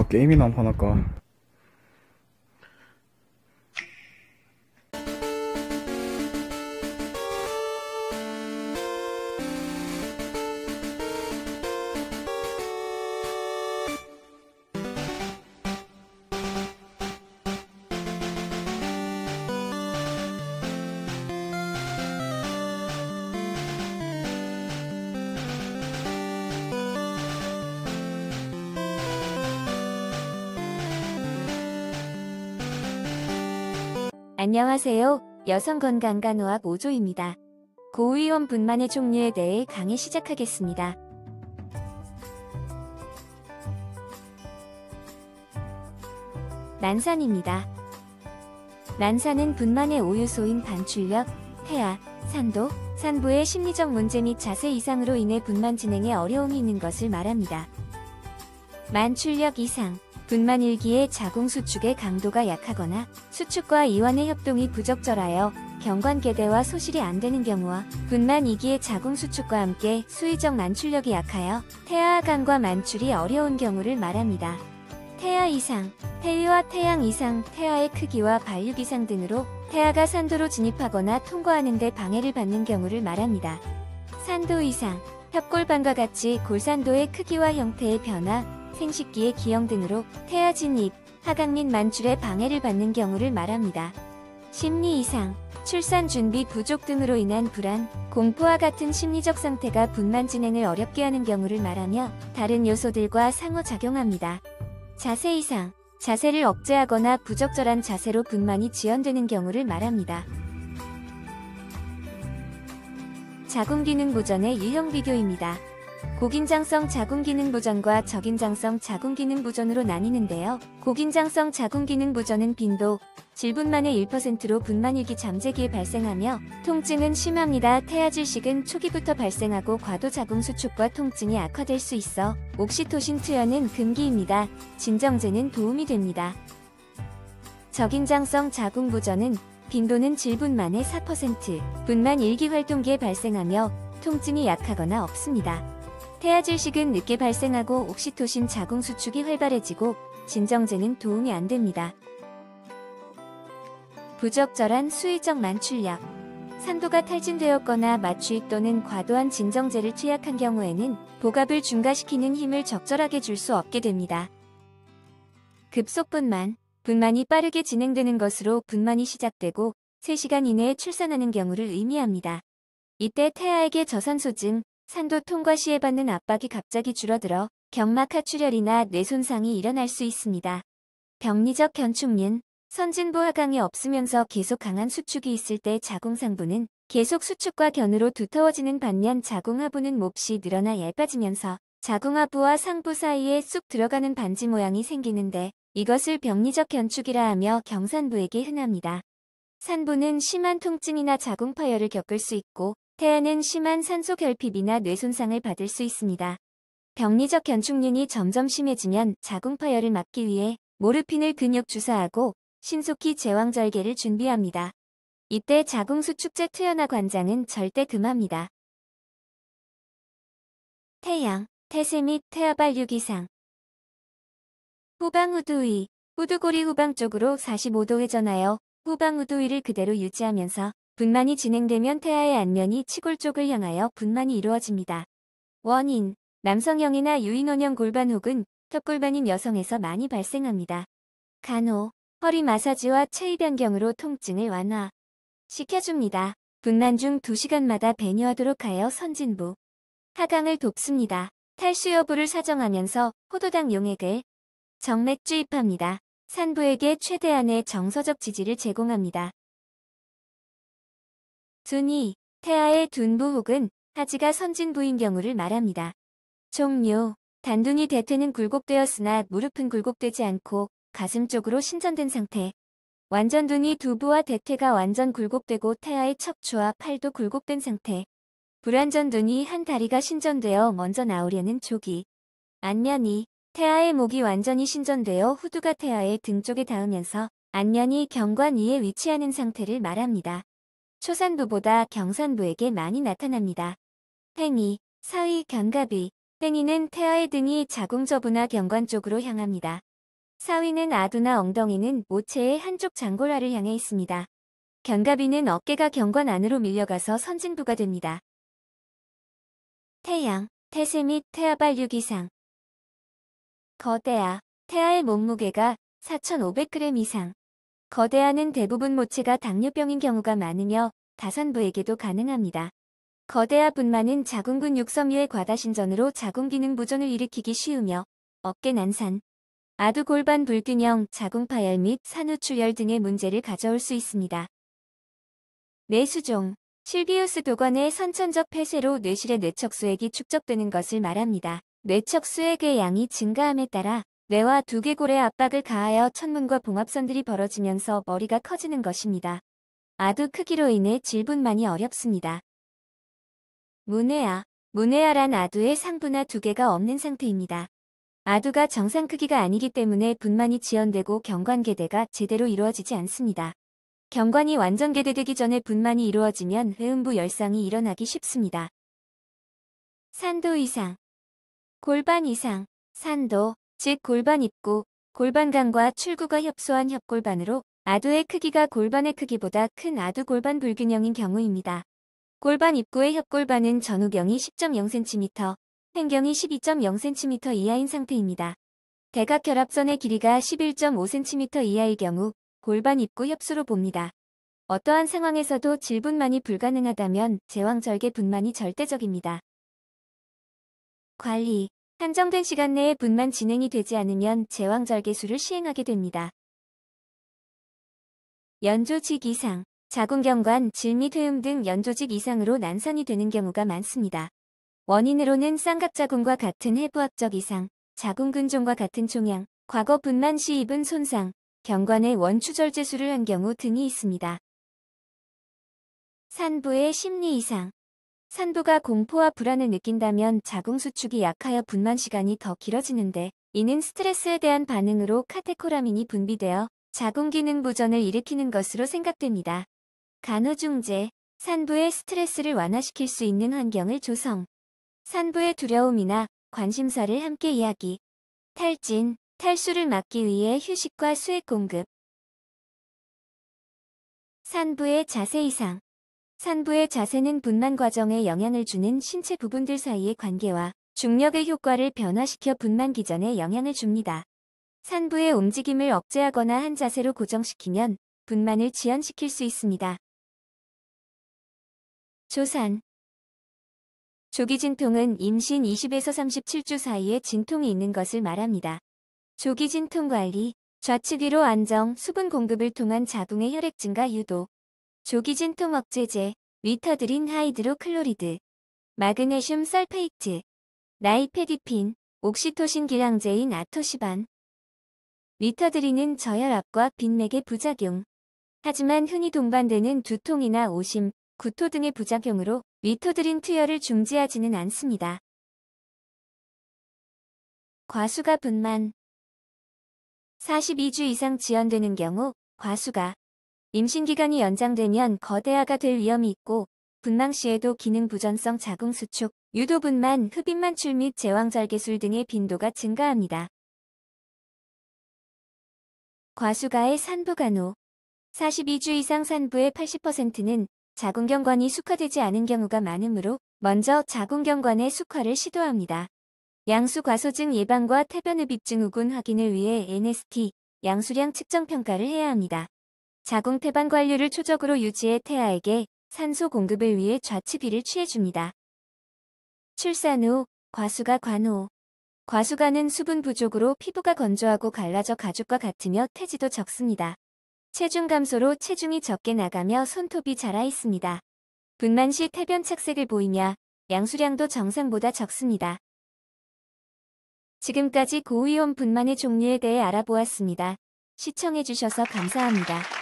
게임이나 한판 할까? 안녕하세요. 여성건강간호학 오조입니다. 고위험 분만의 종류에 대해 강의 시작하겠습니다. 난산입니다. 난산은 분만의 5요소인 반출력, 폐하, 산도, 산부의 심리적 문제 및 자세 이상으로 인해 분만 진행에 어려움이 있는 것을 말합니다. 만출력 이상, 분만 일기에 자궁 수축의 강도가 약하거나 수축과 이완의 협동이 부적절하여 경관계대와 소실이 안 되는 경우와 분만 2기의 자궁 수축과 함께 수의적 만출력이 약하여 태아하강과 만출이 어려운 경우를 말합니다. 태아 이상, 폐위와 태양 이상, 태아의 크기와 발육 이상 등으로 태아가 산도로 진입하거나 통과하는 데 방해를 받는 경우를 말합니다. 산도 이상, 협골반과 같이 골산도의 크기와 형태의 변화, 생식기의 기형 등으로 태아 진입, 하강 및 만출에 방해를 받는 경우를 말합니다. 심리 이상, 출산 준비 부족 등으로 인한 불안, 공포와 같은 심리적 상태가 분만 진행을 어렵게 하는 경우를 말하며 다른 요소들과 상호작용합니다. 자세 이상, 자세를 억제하거나 부적절한 자세로 분만이 지연되는 경우를 말합니다. 자궁기능 보전의 유형 비교입니다. 고긴장성 자궁기능 보전과 저긴장성 자궁기능 보전으로 나뉘는데요. 고긴장성 자궁기능 보전은 빈도, 질분만의 1%로 분만일기 잠재기에 발생하며 통증은 심합니다. 태아질식은 초기부터 발생하고 과도 자궁 수축과 통증이 악화될 수 있어 옥시토신 투여는 금기입니다. 진정제는 도움이 됩니다. 저긴장성 자궁 보전은 빈도는 질분만의 4%, 분만 일기 활동기에 발생하며 통증이 약하거나 없습니다. 태아질식은 늦게 발생하고 옥시토신 자궁 수축이 활발해지고 진정제는 도움이 안 됩니다. 부적절한 수의적 만출력. 산도가 탈진되었거나 마취입 또는 과도한 진정제를 투약한 경우에는 복압을 중과시키는 힘을 적절하게 줄 수 없게 됩니다. 급속분만. 분만이 빠르게 진행되는 것으로 분만이 시작되고 3시간 이내에 출산하는 경우를 의미합니다. 이때 태아에게 저산소증, 산도 통과 시에 받는 압박이 갑자기 줄어들어 경막 하출혈이나 뇌 손상이 일어날 수 있습니다. 병리적 견축륜. 선진부 하강이 없으면서 계속 강한 수축이 있을 때 자궁상부는 계속 수축과 견으로 두터워지는 반면 자궁하부는 몹시 늘어나 얇아지면서 자궁하부와 상부 사이에 쑥 들어가는 반지 모양이 생기는데 이것을 병리적 견축이라 하며 경산부에게 흔합니다. 산부는 심한 통증이나 자궁 파열을 겪을 수 있고 태아는 심한 산소 결핍이나 뇌 손상을 받을 수 있습니다. 병리적 견축륜이 점점 심해지면 자궁 파열을 막기 위해 모르핀을 근육 주사하고 신속히 제왕절개를 준비합니다. 이때 자궁 수축제 투여나 관장은 절대 금합니다. 태양, 태세 및 태아발육 이상. 후방 후두위, 후두고리 후방 쪽으로 45도 회전하여 후방 후두위를 그대로 유지하면서 분만이 진행되면 태아의 안면이 치골 쪽을 향하여 분만이 이루어집니다. 원인, 남성형이나 유인원형 골반 혹은 턱골반인 여성에서 많이 발생합니다. 간호, 허리 마사지와 체위 변경으로 통증을 완화시켜줍니다. 분만 중 2시간마다 배뇨하도록 하여 선진부, 하강을 돕습니다. 탈수 여부를 사정하면서 포도당 용액을 정맥 주입합니다. 산부에게 최대한의 정서적 지지를 제공합니다. 둔이, 태아의 둔부 혹은 하지가 선진부인 경우를 말합니다. 종료, 단둔이 대퇴는 굴곡되었으나 무릎은 굴곡되지 않고 가슴 쪽으로 신전된 상태. 완전 둔이 두부와 대퇴가 완전 굴곡되고 태아의 척추와 팔도 굴곡된 상태. 불완전 둔이 한 다리가 신전되어 먼저 나오려는 조기. 안면이, 태아의 목이 완전히 신전되어 후두가 태아의 등 쪽에 닿으면서 안면이 경관 위에 위치하는 상태를 말합니다. 초산부보다 경산부에게 많이 나타납니다. 행위, 사위, 견갑위, 땡이는 태아의 등이 자궁저부나 경관 쪽으로 향합니다. 사위는 아두나 엉덩이는 모체의 한쪽 장골화를 향해 있습니다. 견갑이는 어깨가 경관 안으로 밀려가서 선진부가 됩니다. 태양, 태세 및 태아발 유기상. 거대아, 태아의 몸무게가 4,500g 이상. 거대아는 대부분 모체가 당뇨병인 경우가 많으며 다산부에게도 가능합니다. 거대아 분만은 자궁근육 섬유의 과다신전으로 자궁기능 부전을 일으키기 쉬우며 어깨 난산, 아두 골반 불균형, 자궁파열 및 산후출혈 등의 문제를 가져올 수 있습니다. 뇌수종, 실비우스 도관의 선천적 폐쇄로 뇌실의 뇌척수액이 축적되는 것을 말합니다. 뇌척수액의 양이 증가함에 따라 뇌와 두개골에 압박을 가하여 천문과 봉합선들이 벌어지면서 머리가 커지는 것입니다. 아두 크기로 인해 질분만이 어렵습니다. 문해아, 문해아란 아두의 상부나 두 개가 없는 상태입니다. 아두가 정상 크기가 아니기 때문에 분만이 지연되고 경관계대가 제대로 이루어지지 않습니다. 경관이 완전 개대되기 전에 분만이 이루어지면 회음부 열상이 일어나기 쉽습니다. 산도 이상, 골반 이상, 산도, 즉 골반 입구, 골반강과 출구가 협소한 협골반으로 아두의 크기가 골반의 크기보다 큰 아두 골반 불균형인 경우입니다. 골반 입구의 협골반은 전후경이 10.0cm, 횡경이 12.0cm 이하인 상태입니다. 대각결합선의 길이가 11.5cm 이하일 경우 골반 입구 협소로 봅니다. 어떠한 상황에서도 질분만이 불가능하다면 제왕절개 분만이 절대적입니다. 관리, 한정된 시간 내에 분만 진행이 되지 않으면 제왕절개술을 시행하게 됩니다. 연조직 이상, 자궁경관, 질 및 회음 등 연조직 이상으로 난산이 되는 경우가 많습니다. 원인으로는 쌍각자궁과 같은 해부학적 이상, 자궁근종과 같은 종양, 과거 분만 시 입은 손상, 경관의 원추절제술을 한 경우 등이 있습니다. 산부의 심리 이상. 산부가 공포와 불안을 느낀다면 자궁수축이 약하여 분만 시간이 더 길어지는데 이는 스트레스에 대한 반응으로 카테코라민이 분비되어 자궁기능 부전을 일으키는 것으로 생각됩니다. 간호중재, 산부의 스트레스를 완화시킬 수 있는 환경을 조성. 산부의 두려움이나 관심사를 함께 이야기. 탈진, 탈수를 막기 위해 휴식과 수액 공급. 산부의 자세 이상. 산부의 자세는 분만 과정에 영향을 주는 신체 부분들 사이의 관계와 중력의 효과를 변화시켜 분만 기전에 영향을 줍니다. 산부의 움직임을 억제하거나 한 자세로 고정시키면 분만을 지연시킬 수 있습니다. 조산. 조기진통은 임신 20에서 37주 사이에 진통이 있는 것을 말합니다. 조기진통 관리, 좌측 위로 안정, 수분 공급을 통한 자궁의 혈액 증가 유도, 조기진통 억제제, 리터드린 하이드로클로리드, 마그네슘 설페이트, 나이페디핀, 옥시토신 기량제인 아토시반. 리터드린은 저혈압과 빈맥의 부작용. 하지만 흔히 동반되는 두통이나 오심, 구토 등의 부작용으로 리터드린 투여를 중지하지는 않습니다. 과수가 분만. 42주 이상 지연되는 경우 과수가, 임신기간이 연장되면 거대아가 될 위험이 있고 분망 시에도 기능 부전성 자궁수축, 유도분만, 흡입만출 및 제왕절개술 등의 빈도가 증가합니다. 과수가의 산부간호. 42주 이상 산부의 80%는 자궁경관이 숙화되지 않은 경우가 많으므로 먼저 자궁경관의 숙화를 시도합니다. 양수과소증 예방과 태변흡입 증후군 확인을 위해 NST, 양수량 측정 평가를 해야 합니다. 자궁태반 관류를 초적으로 유지해 태아에게 산소 공급을 위해 좌측위를 취해줍니다. 출산 후 과수가 관호. 과수가는 수분 부족으로 피부가 건조하고 갈라져 가죽과 같으며 태지도 적습니다. 체중 감소로 체중이 적게 나가며 손톱이 자라 있습니다. 분만 시 태변 착색을 보이며 양수량도 정상보다 적습니다. 지금까지 고위험 분만의 종류에 대해 알아보았습니다. 시청해주셔서 감사합니다.